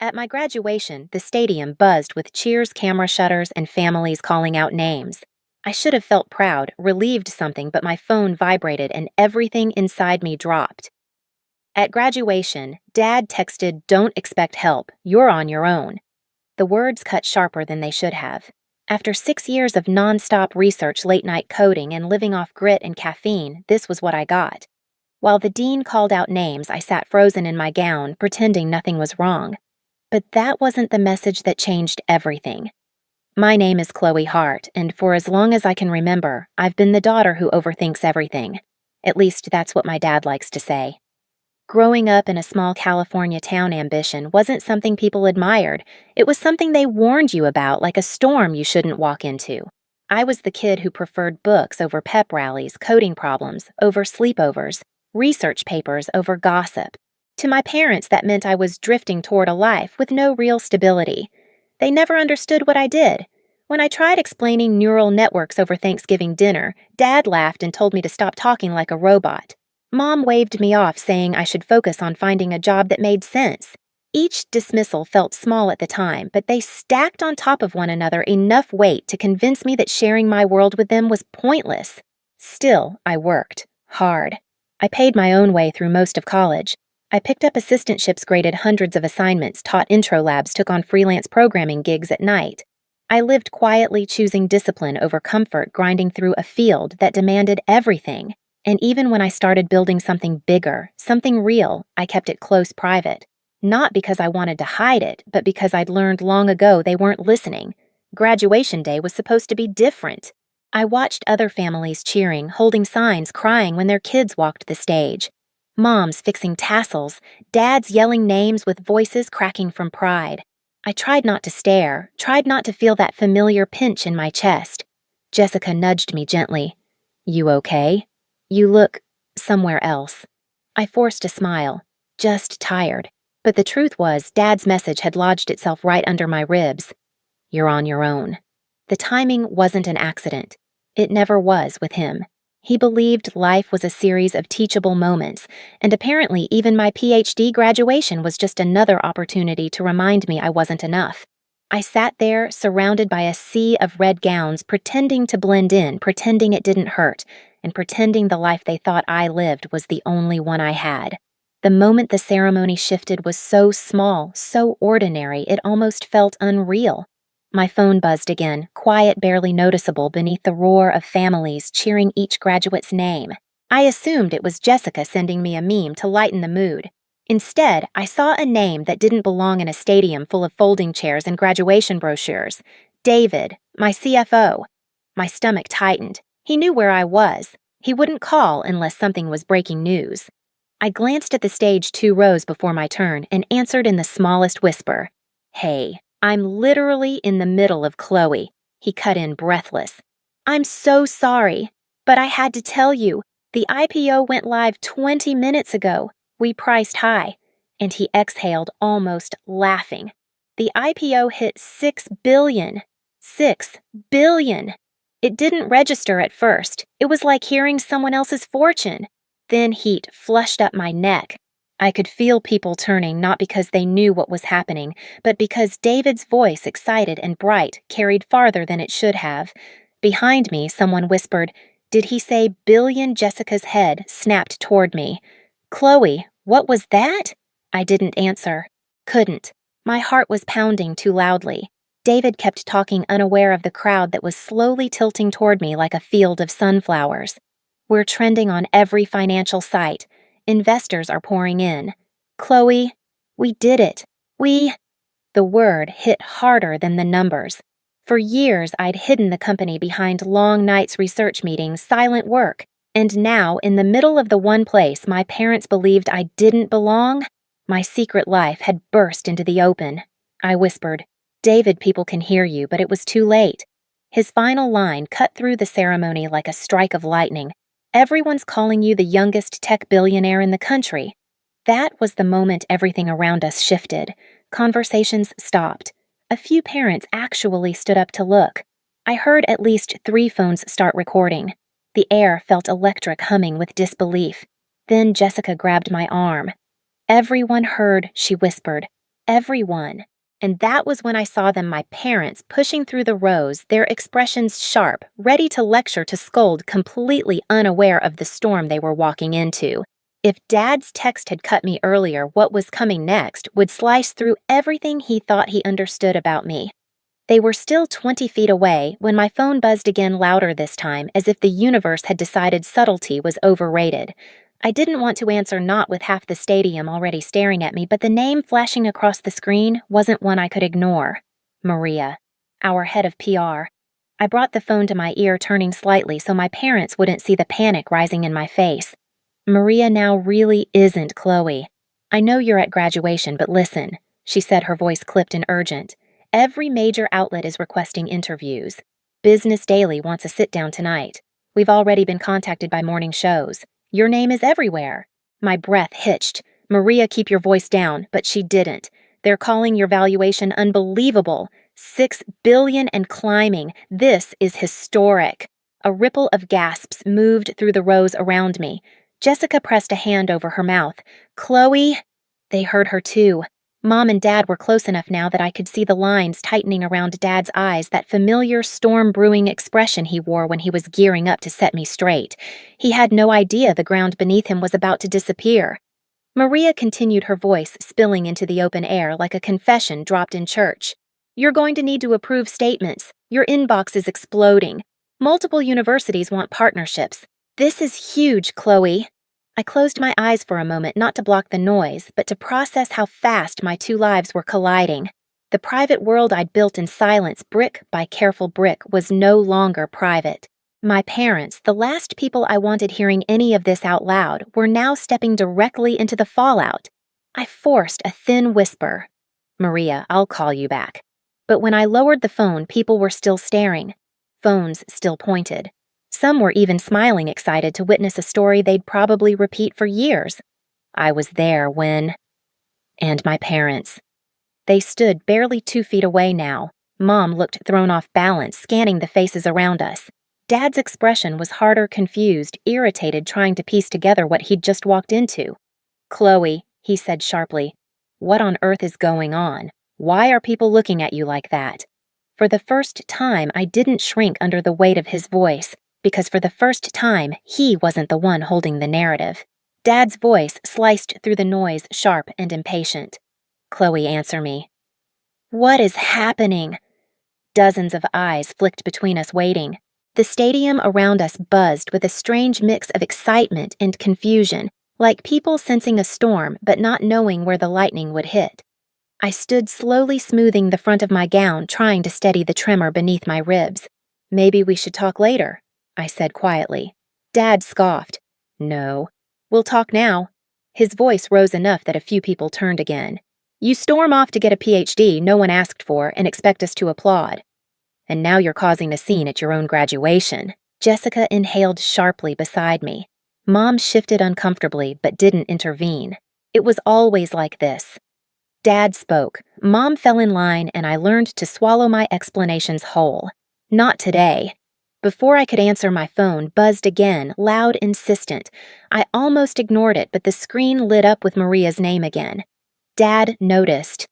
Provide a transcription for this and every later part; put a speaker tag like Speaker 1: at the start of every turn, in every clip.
Speaker 1: At my graduation, the stadium buzzed with cheers, camera shutters, and families calling out names. I should have felt proud, relieved something, but my phone vibrated and everything inside me dropped. At graduation, Dad texted, "Don't expect help. You're on your own." The words cut sharper than they should have. After 6 years of nonstop research, late-night coding, and living off grit and caffeine, this was what I got. While the dean called out names, I sat frozen in my gown, pretending nothing was wrong. But that wasn't the message that changed everything. My name is Chloe Hart, and for as long as I can remember, I've been the daughter who overthinks everything. At least that's what my dad likes to say. Growing up in a small California town, ambition wasn't something people admired. It was something they warned you about, like a storm you shouldn't walk into. I was the kid who preferred books over pep rallies, coding problems over sleepovers, research papers over gossip. To my parents, that meant I was drifting toward a life with no real stability. They never understood what I did. When I tried explaining neural networks over Thanksgiving dinner, Dad laughed and told me to stop talking like a robot. Mom waved me off, saying I should focus on finding a job that made sense. Each dismissal felt small at the time, but they stacked on top of one another enough weight to convince me that sharing my world with them was pointless. Still, I worked hard. I paid my own way through most of college. I picked up assistantships, graded hundreds of assignments, taught intro labs, took on freelance programming gigs at night. I lived quietly, choosing discipline over comfort, grinding through a field that demanded everything. And even when I started building something bigger, something real, I kept it close private. Not because I wanted to hide it, but because I'd learned long ago they weren't listening. Graduation day was supposed to be different. I watched other families cheering, holding signs, crying when their kids walked the stage. Moms fixing tassels, dads yelling names with voices cracking from pride. I tried not to stare, tried not to feel that familiar pinch in my chest. Jessica nudged me gently. "You okay? You look somewhere else." I forced a smile, just tired. But the truth was, Dad's message had lodged itself right under my ribs. "You're on your own." The timing wasn't an accident. It never was with him. He believed life was a series of teachable moments, and apparently even my PhD graduation was just another opportunity to remind me I wasn't enough. I sat there, surrounded by a sea of red gowns, pretending to blend in, pretending it didn't hurt, and pretending the life they thought I lived was the only one I had. The moment the ceremony shifted was so small, so ordinary, it almost felt unreal. My phone buzzed again, quiet, barely noticeable beneath the roar of families cheering each graduate's name. I assumed it was Jessica sending me a meme to lighten the mood. Instead, I saw a name that didn't belong in a stadium full of folding chairs and graduation brochures. David, my CFO. My stomach tightened. He knew where I was. He wouldn't call unless something was breaking news. I glanced at the stage 2 rows before my turn and answered in the smallest whisper. "Hey, I'm literally in the middle of Chloe." He cut in, breathless. "I'm so sorry, but I had to tell you, the IPO went live 20 minutes ago. We priced high." And he exhaled, almost laughing. "The IPO hit 6 billion. 6 billion. It didn't register at first. It was like hearing someone else's fortune." Then heat flushed up my neck. I could feel people turning, not because they knew what was happening, but because David's voice, excited and bright, carried farther than it should have. Behind me, someone whispered, "Did he say billion?" Jessica's head snapped toward me. "Chloe, what was that?" I didn't answer. Couldn't. My heart was pounding too loudly. David kept talking, unaware of the crowd that was slowly tilting toward me like a field of sunflowers. "We're trending on every financial site. Investors are pouring in. Chloe, we did it. The word hit harder than the numbers. For years, I'd hidden the company behind long nights, research meetings, silent work. And now, in the middle of the one place my parents believed I didn't belong, my secret life had burst into the open. I whispered, "David, people can hear you," but it was too late. His final line cut through the ceremony like a strike of lightning. "Everyone's calling you the youngest tech billionaire in the country." That was the moment everything around us shifted. Conversations stopped. A few parents actually stood up to look. I heard at least 3 phones start recording. The air felt electric, humming with disbelief. Then Jessica grabbed my arm. "Everyone heard," she whispered. everyone. And that was when I saw them, my parents, pushing through the rows, their expressions sharp, ready to lecture, to scold, completely unaware of the storm they were walking into. If Dad's text had cut me earlier, what was coming next would slice through everything he thought he understood about me. They were still 20 feet away when my phone buzzed again, louder this time, as if the universe had decided subtlety was overrated. I didn't want to answer, not with half the stadium already staring at me, but the name flashing across the screen wasn't one I could ignore. Maria, our head of PR. I brought the phone to my ear, turning slightly so my parents wouldn't see the panic rising in my face. Maria now really isn't Chloe. I know you're at graduation, but listen, she said, her voice clipped and urgent. Every major outlet is requesting interviews. Business Daily wants a sit-down tonight. We've already been contacted by morning shows. Your name is everywhere. My breath hitched. Maria, keep your voice down, but she didn't. They're calling your valuation unbelievable. 6 billion and climbing. This is historic. A ripple of gasps moved through the rows around me. Jessica pressed a hand over her mouth. Chloe? They heard her too. Mom and Dad were close enough now that I could see the lines tightening around Dad's eyes, that familiar storm-brewing expression he wore when he was gearing up to set me straight. He had no idea the ground beneath him was about to disappear. Maria continued, her voice spilling into the open air like a confession dropped in church. You're going to need to approve statements. Your inbox is exploding. Multiple universities want partnerships. This is huge, Chloe. I closed my eyes for a moment, not to block the noise, but to process how fast my two lives were colliding. The private world I'd built in silence, brick by careful brick, was no longer private. My parents, the last people I wanted hearing any of this out loud, were now stepping directly into the fallout. I forced a thin whisper. Maria, I'll call you back. But when I lowered the phone, people were still staring. Phones still pointed. Some were even smiling, excited to witness a story they'd probably repeat for years. I was there when... And my parents. They stood barely 2 feet away now. Mom looked thrown off balance, scanning the faces around us. Dad's expression was harder, confused, irritated, trying to piece together what he'd just walked into. Chloe, he said sharply, what on earth is going on? Why are people looking at you like that? For the first time, I didn't shrink under the weight of his voice, because for the first time, he wasn't the one holding the narrative. Dad's voice sliced through the noise, sharp and impatient. Chloe, answer me. What is happening? Dozens of eyes flicked between us, waiting. The stadium around us buzzed with a strange mix of excitement and confusion, like people sensing a storm but not knowing where the lightning would hit. I stood slowly smoothing the front of my gown, trying to steady the tremor beneath my ribs. Maybe we should talk later, I said quietly. Dad scoffed. No. We'll talk now. His voice rose enough that a few people turned again. You storm off to get a PhD no one asked for and expect us to applaud. And now you're causing a scene at your own graduation. Jessica inhaled sharply beside me. Mom shifted uncomfortably but didn't intervene. It was always like this. Dad spoke. Mom fell in line and I learned to swallow my explanations whole. Not today. Before I could answer, my phone buzzed again, loud, insistent. I almost ignored it, but the screen lit up with Maria's name again. Dad noticed.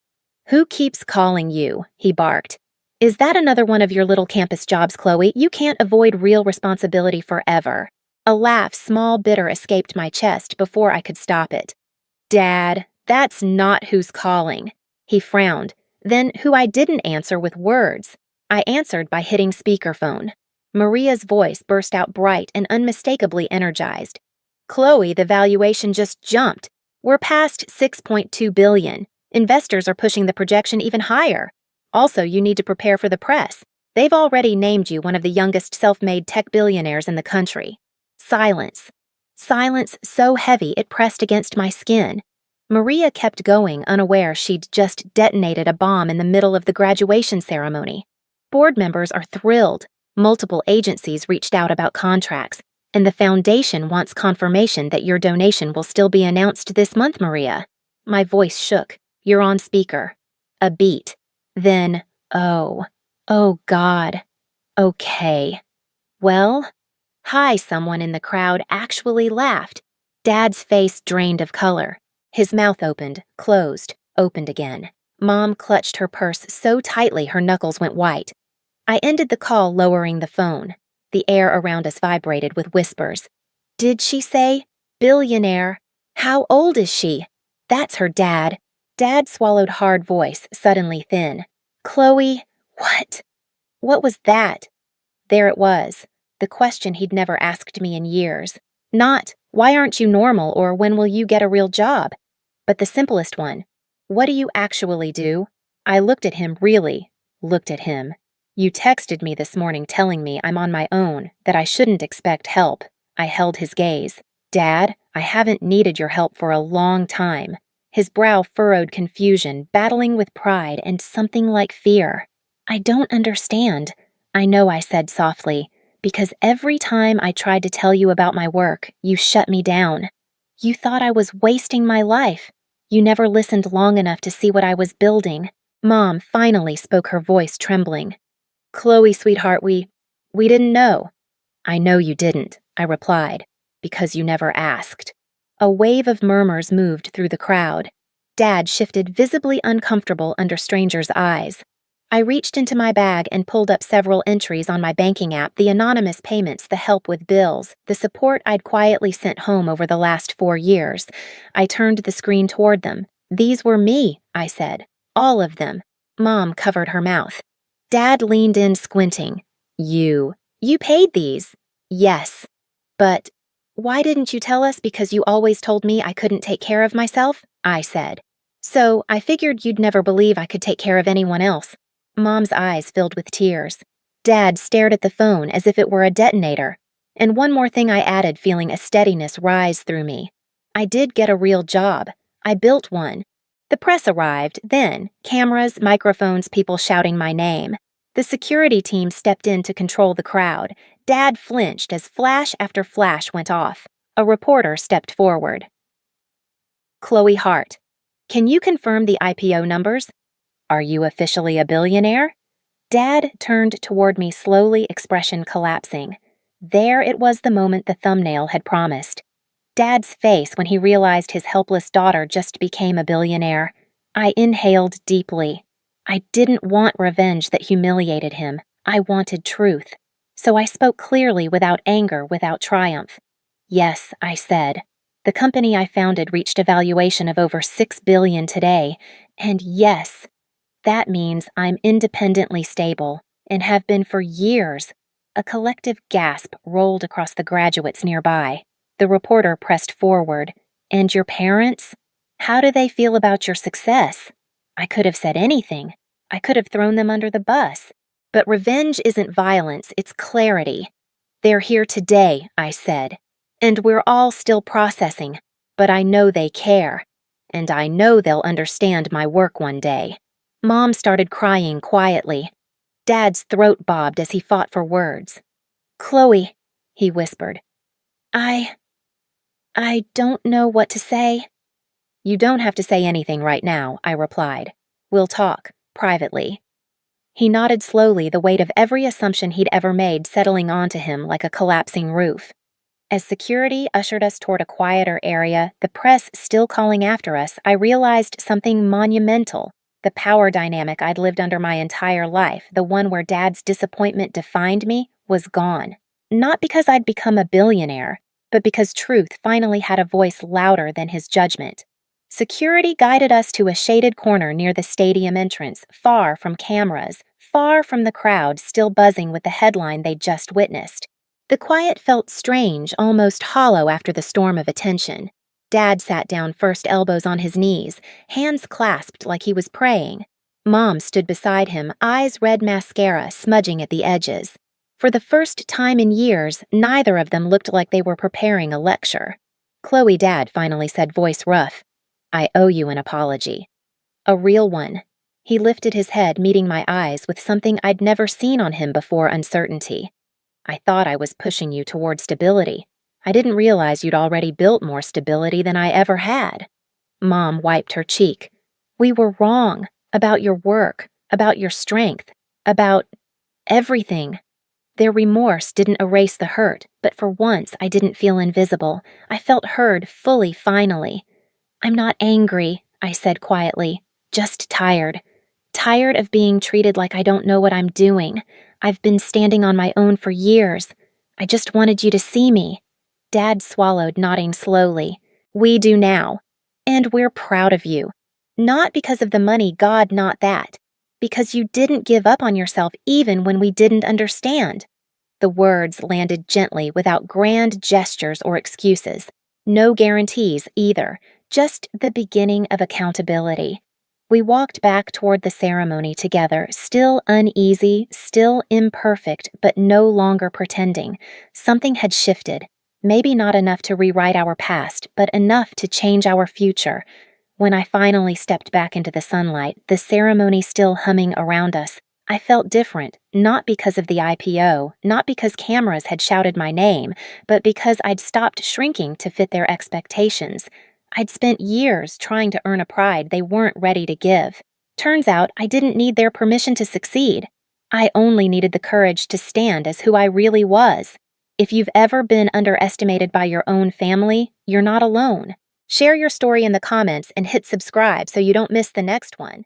Speaker 1: Who keeps calling you? He barked. Is that another one of your little campus jobs, Chloe? You can't avoid real responsibility forever. A laugh, small, bitter, escaped my chest before I could stop it. Dad, that's not who's calling. He frowned. Then who I didn't answer with words. I answered by hitting speakerphone. Maria's voice burst out bright and unmistakably energized. Chloe, the valuation just jumped. We're past 6.2 billion. Investors are pushing the projection even higher. Also, you need to prepare for the press. They've already named you one of the youngest self-made tech billionaires in the country. Silence. Silence so heavy it pressed against my skin. Maria kept going, unaware she'd just detonated a bomb in the middle of the graduation ceremony. Board members are thrilled. Multiple agencies reached out about contracts, and the foundation wants confirmation that your donation will still be announced this month, Maria. My voice shook. You're on speaker. A beat. Then, oh God. Okay. Well, hi, someone in the crowd actually laughed. Dad's face drained of color. His mouth opened, closed, opened again. Mom clutched her purse so tightly her knuckles went white. I ended the call lowering the phone. The air around us vibrated with whispers. Did she say billionaire? How old is she? That's her dad. Dad swallowed hard voice, suddenly thin. Chloe, what? What was that? There it was, the question he'd never asked me in years. Not, why aren't you normal or when will you get a real job? But the simplest one, what do you actually do? I looked at him really, looked at him. You texted me this morning telling me I'm on my own, that I shouldn't expect help. I held his gaze. Dad, I haven't needed your help for a long time. His brow furrowed confusion, battling with pride and something like fear. I don't understand. I know, I said softly, because every time I tried to tell you about my work, you shut me down. You thought I was wasting my life. You never listened long enough to see what I was building. Mom finally spoke, her voice trembling. Chloe, sweetheart, we didn't know. I know you didn't, I replied, because you never asked. A wave of murmurs moved through the crowd. Dad shifted, visibly uncomfortable under strangers' eyes. I reached into my bag and pulled up several entries on my banking app, the anonymous payments, the help with bills, the support I'd quietly sent home over the last 4 years. I turned the screen toward them. These were me, I said. All of them. Mom covered her mouth. Dad leaned in, squinting. You paid these? Yes. But why didn't you tell us? Because you always told me I couldn't take care of myself, I said. So I figured you'd never believe I could take care of anyone else. Mom's eyes filled with tears. Dad stared at the phone as if it were a detonator. And one more thing I added, feeling a steadiness rise through me. I did get a real job. I built one. The press arrived, then cameras, microphones, people shouting my name. The security team stepped in to control the crowd. Dad flinched as flash after flash went off. A reporter stepped forward. Chloe Hart, can you confirm the IPO numbers? Are you officially a billionaire? Dad turned toward me slowly, expression collapsing. There it was, the moment the thumbnail had promised. Dad's face when he realized his helpless daughter just became a billionaire. I inhaled deeply. I didn't want revenge that humiliated him. I wanted truth. So I spoke clearly, without anger, without triumph. Yes, I said. The company I founded reached a valuation of over $6 billion today. And yes, that means I'm independently stable, and have been for years. A collective gasp rolled across the graduates nearby. The reporter pressed forward. And your parents? How do they feel about your success? I could have said anything. I could have thrown them under the bus. But revenge isn't violence, it's clarity. They're here today, I said. And we're all still processing, but I know they care. And I know they'll understand my work one day. Mom started crying quietly. Dad's throat bobbed as he fought for words. Chloe, he whispered. I don't know what to say. You don't have to say anything right now, I replied. We'll talk, privately. He nodded slowly, the weight of every assumption he'd ever made settling onto him like a collapsing roof. As security ushered us toward a quieter area, the press still calling after us, I realized something monumental. The power dynamic I'd lived under my entire life, the one where Dad's disappointment defined me, was gone. Not because I'd become a billionaire, but because truth finally had a voice louder than his judgment. Security guided us to a shaded corner near the stadium entrance, far from cameras, far from the crowd still buzzing with the headline they'd just witnessed. The quiet felt strange, almost hollow after the storm of attention. Dad sat down first, elbows on his knees, hands clasped like he was praying. Mom stood beside him, eyes red mascara smudging at the edges. For the first time in years, neither of them looked like they were preparing a lecture. Chloe, Dad finally said, voice rough. I owe you an apology. A real one. He lifted his head, meeting my eyes with something I'd never seen on him before, uncertainty. I thought I was pushing you toward stability. I didn't realize you'd already built more stability than I ever had. Mom wiped her cheek. We were wrong about your work, about your strength, about everything. Their remorse didn't erase the hurt, but for once I didn't feel invisible. I felt heard fully, finally. I'm not angry, I said quietly. Just tired. Tired of being treated like I don't know what I'm doing. I've been standing on my own for years. I just wanted you to see me. Dad swallowed, nodding slowly. We do now. And we're proud of you. Not because of the money, God, not that. Because you didn't give up on yourself even when we didn't understand. The words landed gently without grand gestures or excuses. No guarantees either, just the beginning of accountability. We walked back toward the ceremony together, still uneasy, still imperfect, but no longer pretending. Something had shifted. Maybe not enough to rewrite our past, but enough to change our future. When I finally stepped back into the sunlight, the ceremony still humming around us, I felt different, not because of the IPO, not because cameras had shouted my name, but because I'd stopped shrinking to fit their expectations. I'd spent years trying to earn a pride they weren't ready to give. Turns out I didn't need their permission to succeed. I only needed the courage to stand as who I really was. If you've ever been underestimated by your own family, you're not alone. Share your story in the comments and hit subscribe so you don't miss the next one.